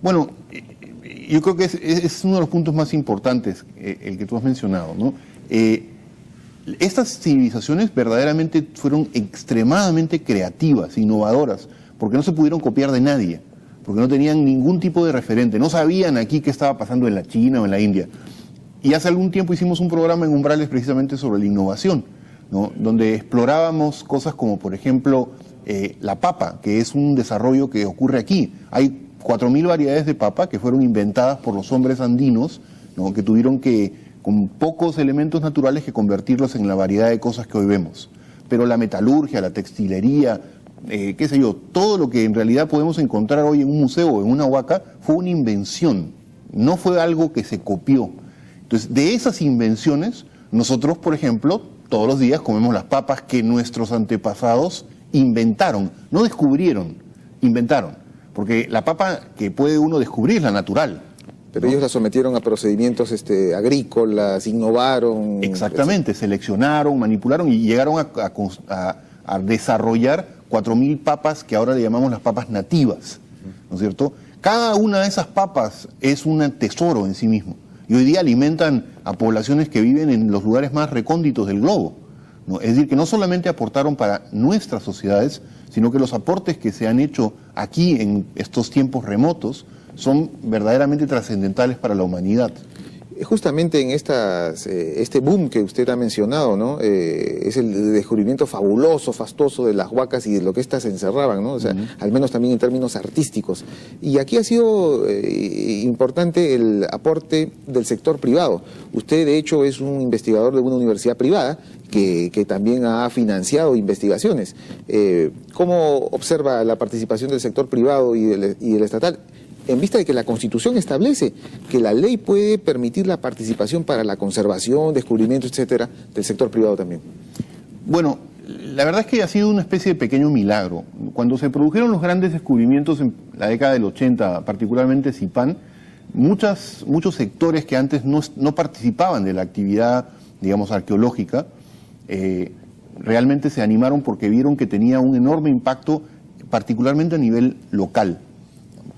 Bueno, yo creo que es uno de los puntos más importantes, el que tú has mencionado, ¿no? Estas civilizaciones verdaderamente fueron extremadamente creativas, innovadoras, porque no se pudieron copiar de nadie, porque no tenían ningún tipo de referente, no sabían aquí qué estaba pasando en la China o en la India. Y hace algún tiempo hicimos un programa en Umbrales precisamente sobre la innovación, ¿no? Donde explorábamos cosas como, por ejemplo, la papa, que es un desarrollo que ocurre aquí. Hay 4.000 variedades de papa que fueron inventadas por los hombres andinos, ¿no? Que tuvieron que, con pocos elementos naturales, que convertirlos en la variedad de cosas que hoy vemos. Pero la metalurgia, la textilería, qué sé yo, todo lo que en realidad podemos encontrar hoy en un museo o en una huaca fue una invención, no fue algo que se copió. Entonces, de esas invenciones, nosotros, por ejemplo, todos los días comemos las papas que nuestros antepasados inventaron, no descubrieron, inventaron. Porque la papa que puede uno descubrir es la natural. Pero ellos la sometieron a procedimientos agrícolas, innovaron. Exactamente, seleccionaron, manipularon y llegaron a desarrollar 4.000 papas que ahora le llamamos las papas nativas, ¿no es cierto? Cada una de esas papas es un tesoro en sí mismo. Y hoy día alimentan a poblaciones que viven en los lugares más recónditos del globo, ¿no? Es decir, que no solamente aportaron para nuestras sociedades, sino que los aportes que se han hecho aquí en estos tiempos remotos son verdaderamente trascendentales para la humanidad. Justamente en este boom que usted ha mencionado, ¿no? Es el descubrimiento fabuloso, fastuoso de las huacas y de lo que éstas encerraban, ¿no? O sea, al menos también en términos artísticos. Y aquí ha sido importante el aporte del sector privado. Usted, de hecho, es un investigador de una universidad privada que también ha financiado investigaciones. ¿Cómo observa la participación del sector privado y del estatal? En vista de que la Constitución establece que la ley puede permitir la participación para la conservación, descubrimiento, etcétera, del sector privado también. Bueno, la verdad es que ha sido una especie de pequeño milagro. Cuando se produjeron los grandes descubrimientos en la década del 80, particularmente Zipán, muchos sectores que antes no participaban de la actividad, digamos, arqueológica, realmente se animaron porque vieron que tenía un enorme impacto, particularmente a nivel local.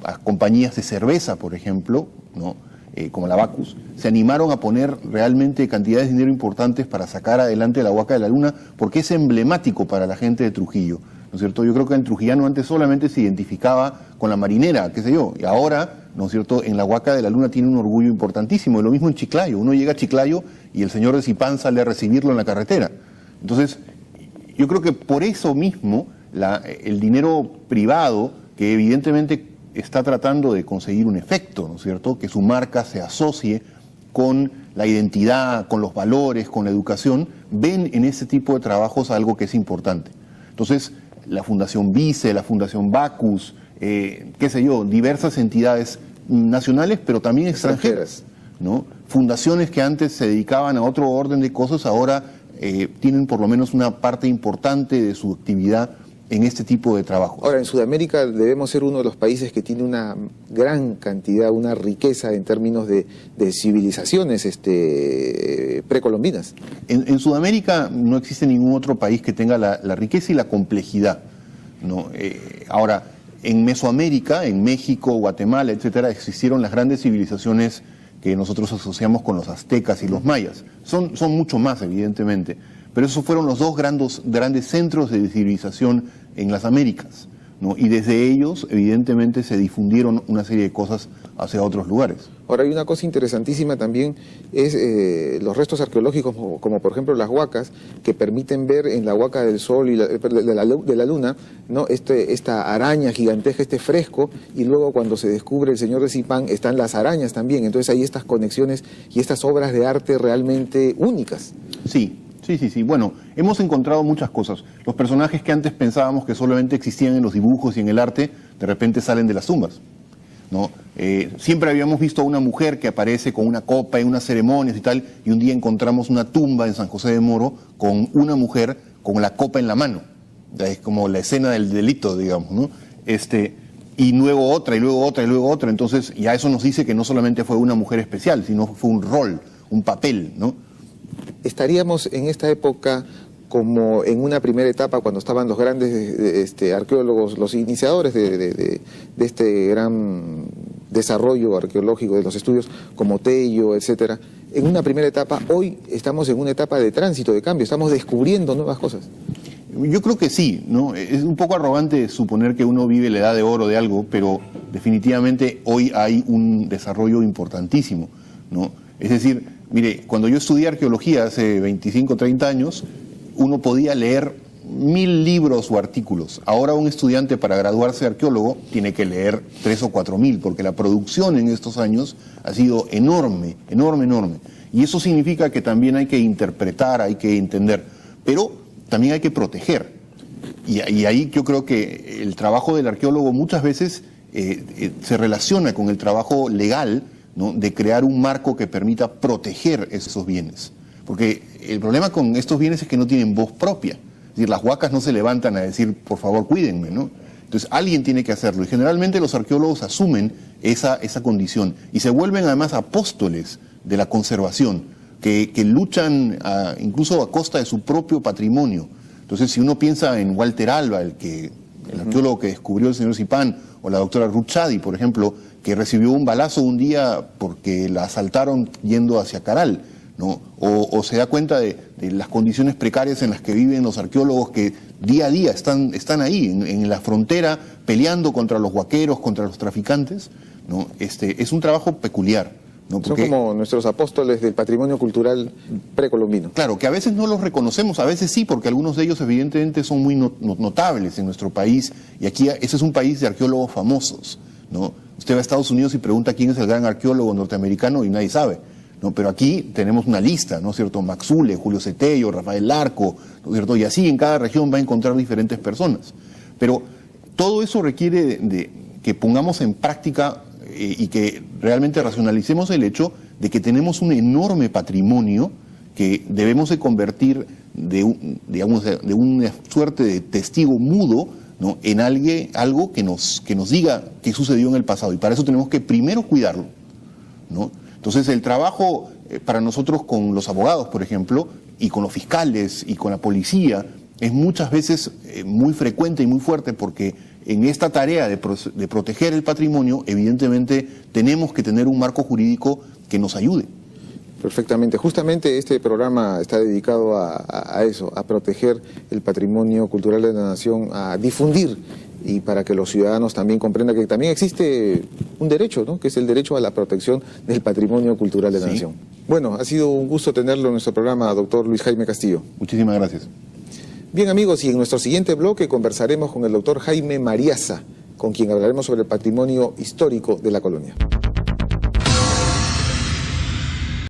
A compañías de cerveza, por ejemplo, ¿no? Como la Bacus, se animaron a poner realmente cantidades de dinero importantes para sacar adelante la Huaca de la Luna, porque es emblemático para la gente de Trujillo, ¿no es cierto? Yo creo que el trujillano antes solamente se identificaba con la marinera, qué sé yo, y ahora, ¿no es cierto?, en la Huaca de la Luna tiene un orgullo importantísimo, y lo mismo en Chiclayo. Uno llega a Chiclayo y el señor de Zipán sale a recibirlo en la carretera. Entonces, yo creo que por eso mismo el dinero privado, que evidentemente está tratando de conseguir un efecto, ¿no es cierto?, que su marca se asocie con la identidad, con los valores, con la educación, ven en ese tipo de trabajos algo que es importante. Entonces, la Fundación Vice, la Fundación Bacus, qué sé yo, diversas entidades nacionales, pero también extranjeras, ¿no? Fundaciones que antes se dedicaban a otro orden de cosas, ahora tienen por lo menos una parte importante de su actividad en este tipo de trabajos. Ahora, en Sudamérica debemos ser uno de los países que tiene una gran cantidad, una riqueza en términos de civilizaciones precolombinas. En Sudamérica no existe ningún otro país que tenga la riqueza y la complejidad, ¿no? Ahora, en Mesoamérica, en México, Guatemala, etcétera, existieron las grandes civilizaciones que nosotros asociamos con los aztecas y los mayas. Son mucho más, evidentemente, pero esos fueron los dos grandes centros de civilización en las Américas, ¿no? Y desde ellos, evidentemente, se difundieron una serie de cosas hacia otros lugares. Ahora, hay una cosa interesantísima también, es los restos arqueológicos, como por ejemplo las huacas, que permiten ver en la huaca del Sol y de la Luna, ¿no?, esta araña gigantesca, este fresco, y luego cuando se descubre el señor de Zipán, están las arañas también. Entonces hay estas conexiones y estas obras de arte realmente únicas. Sí. Bueno, hemos encontrado muchas cosas. Los personajes que antes pensábamos que solamente existían en los dibujos y en el arte, de repente salen de las tumbas, ¿no? Siempre habíamos visto a una mujer que aparece con una copa en unas ceremonias y tal, y un día encontramos una tumba en San José de Moro con una mujer con la copa en la mano. Es como la escena del delito, digamos, ¿no? Y luego otra, y luego otra, y luego otra. Entonces, ya eso nos dice que no solamente fue una mujer especial, sino fue un rol, un papel, ¿no? Estaríamos en esta época como en una primera etapa cuando estaban los grandes arqueólogos, los iniciadores de este gran desarrollo arqueológico de los estudios, como Tello, etcétera. En una primera etapa, hoy estamos en una etapa de tránsito, de cambio, estamos descubriendo nuevas cosas. Yo creo que sí, ¿no? Es un poco arrogante suponer que uno vive la edad de oro de algo, pero definitivamente hoy hay un desarrollo importantísimo, ¿no? Es decir, mire, cuando yo estudié arqueología hace 25, 30 años, uno podía leer 1000 libros o artículos. Ahora un estudiante para graduarse de arqueólogo tiene que leer 3 o 4000, porque la producción en estos años ha sido enorme, enorme, enorme. Y eso significa que también hay que interpretar, hay que entender, pero también hay que proteger. Y ahí yo creo que el trabajo del arqueólogo muchas veces se relaciona con el trabajo legal, ¿no?, de crear un marco que permita proteger esos bienes. Porque el problema con estos bienes es que no tienen voz propia. Es decir, las huacas no se levantan a decir, por favor, cuídenme, ¿no? Entonces, alguien tiene que hacerlo. Y generalmente los arqueólogos asumen esa condición y se vuelven además apóstoles de la conservación, que luchan incluso a costa de su propio patrimonio. Entonces, si uno piensa en Walter Alba, el arqueólogo que descubrió el señor Zipán, o la doctora Ruth Chadi, por ejemplo, que recibió un balazo un día porque la asaltaron yendo hacia Caral, ¿no? O se da cuenta de las condiciones precarias en las que viven los arqueólogos que día a día están ahí, en la frontera, peleando contra los huaqueros, contra los traficantes, ¿no? Es un trabajo peculiar, ¿no? Porque, son como nuestros apóstoles del patrimonio cultural precolombino. Claro, que a veces no los reconocemos, a veces sí, porque algunos de ellos evidentemente son muy notables en nuestro país, y aquí ese es un país de arqueólogos famosos, ¿no? Usted va a Estados Unidos y pregunta quién es el gran arqueólogo norteamericano y nadie sabe, ¿no? Pero aquí tenemos una lista, ¿no es cierto? Maxule, Julio Cetello, Rafael Larco, ¿no es cierto? Y así en cada región va a encontrar diferentes personas. Pero todo eso requiere de que pongamos en práctica y que realmente racionalicemos el hecho de que tenemos un enorme patrimonio que debemos de convertir de una suerte de testigo mudo, ¿no?, en algo que nos diga qué sucedió en el pasado. Y para eso tenemos que primero cuidarlo, ¿no? Entonces el trabajo para nosotros con los abogados, por ejemplo, y con los fiscales y con la policía, es muchas veces muy frecuente y muy fuerte, porque en esta tarea de proteger el patrimonio, evidentemente tenemos que tener un marco jurídico que nos ayude. Perfectamente. Justamente este programa está dedicado a eso, a proteger el patrimonio cultural de la nación, a difundir, y para que los ciudadanos también comprendan que también existe un derecho, ¿no?, que es el derecho a la protección del patrimonio cultural de la nación. Bueno, ha sido un gusto tenerlo en nuestro programa, doctor Luis Jaime Castillo. Muchísimas gracias. Bien, amigos, y en nuestro siguiente bloque conversaremos con el doctor Jaime Mariaza, con quien hablaremos sobre el patrimonio histórico de la colonia.